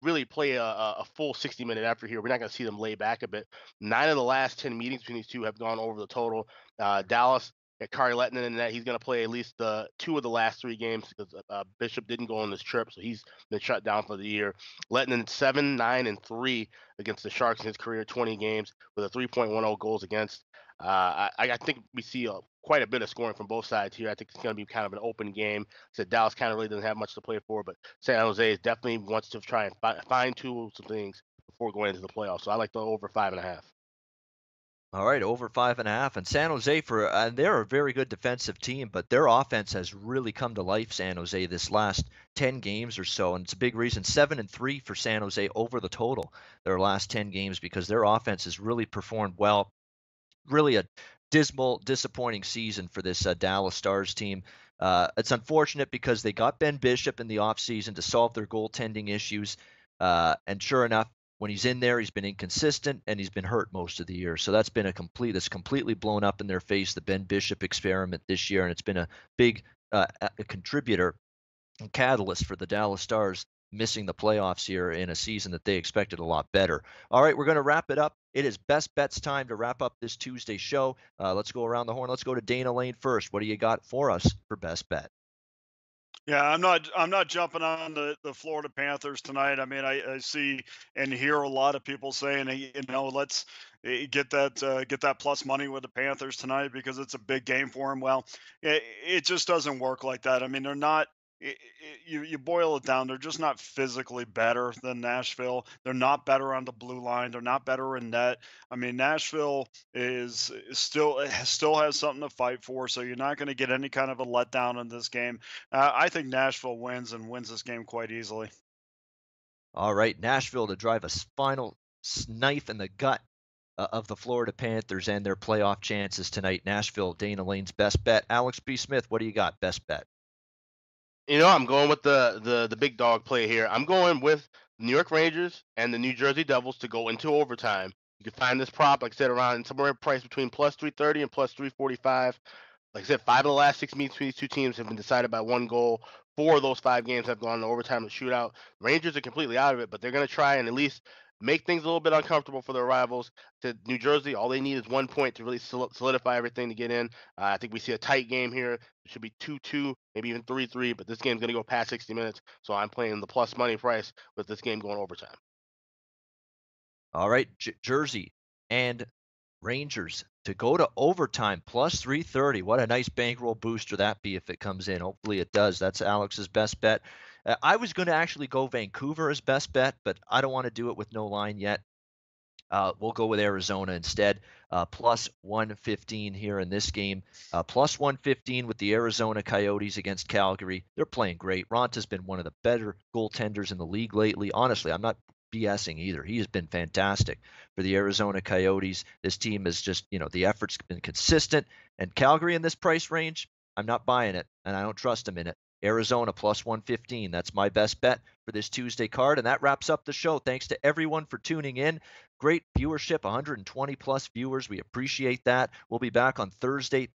really play a full 60-minute effort here. We're not going to see them lay back a bit. 9 of the last 10 meetings between these two have gone over the total. Dallas, Got Kari Lettinen in that. He's going to play at least 2 of the last 3 games because Bishop didn't go on this trip, so he's been shut down for the year. Lettinen 7, 9, and 3 against the Sharks in his career, 20 games with a 3.10 goals against. I think we see quite a bit of scoring from both sides here. I think it's going to be kind of an open game. So Dallas kind of really doesn't have much to play for, but San Jose definitely wants to try and fine-tune some things before going into the playoffs. So I like the over 5.5. All right, over 5.5. And San Jose, they're a very good defensive team, but their offense has really come to life, San Jose, this last 10 games or so. And it's a big reason, 7-3 for San Jose over the total, their last 10 games, because their offense has really performed well. Really a dismal, disappointing season for this Dallas Stars team. It's unfortunate because they got Ben Bishop in the offseason to solve their goaltending issues. And sure enough, when he's in there, he's been inconsistent and he's been hurt most of the year. So that's completely blown up in their face, the Ben Bishop experiment this year. And it's been a big a contributor and catalyst for the Dallas Stars missing the playoffs here in a season that they expected a lot better. All right, we're going to wrap it up. It is best bets time to wrap up this Tuesday show. Let's go around the horn. Let's go to Dana Lane first. What do you got for us for best bet? Yeah, I'm not jumping on the Florida Panthers tonight. I mean, I see and hear a lot of people saying, hey, let's get that plus money with the Panthers tonight because it's a big game for them. Well, it just doesn't work like that. I mean, they're not. You boil it down, they're just not physically better than Nashville. They're not better on the blue line. They're not better in net. I mean, Nashville is still has something to fight for. So you're not going to get any kind of a letdown in this game. I think Nashville wins this game quite easily. All right, Nashville to drive a final knife in the gut of the Florida Panthers and their playoff chances tonight. Nashville, Dana Lane's best bet. Alex B. Smith, what do you got? Best bet. I'm going with the big dog play here. I'm going with the New York Rangers and the New Jersey Devils to go into overtime. You can find this prop, like I said, around somewhere priced between plus 330 and plus 345. Like I said, 5 of the last 6 meets between these two teams have been decided by 1 goal. 4 of those 5 games have gone to overtime and shootout. Rangers are completely out of it, but they're going to try and at least make things a little bit uncomfortable for their rivals. To New Jersey, all they need is 1 point to really solidify everything to get in. I think we see a tight game here. It should be 2-2, maybe even 3-3, but this game's going to go past 60 minutes, so I'm playing the plus money price with this game going overtime. All right, Jersey and Rangers to go to overtime, plus 330. What a nice bankroll booster that be if it comes in. Hopefully it does. That's Alex's best bet. I was going to actually go Vancouver as best bet, but I don't want to do it with no line yet. We'll go with Arizona instead. Plus 115 here in this game. Plus 115 with the Arizona Coyotes against Calgary. They're playing great. Ronta's been one of the better goaltenders in the league lately. Honestly, I'm not BSing either. He has been fantastic for the Arizona Coyotes. This team is just, the effort's been consistent. And Calgary in this price range, I'm not buying it, and I don't trust him in it. Arizona plus 115. That's my best bet for this Tuesday card. And that wraps up the show. Thanks to everyone for tuning in. Great viewership, 120 plus viewers. We appreciate that. We'll be back on Thursday,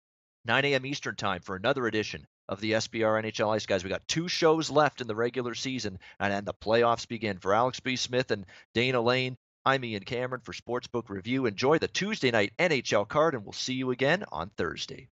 9 a.m. Eastern time for another edition of the SBR NHL Ice Guys. We got 2 shows left in the regular season, and then the playoffs begin. For Alex B. Smith and Dana Lane, I'm Ian Cameron for Sportsbook Review. Enjoy the Tuesday night NHL card, and we'll see you again on Thursday.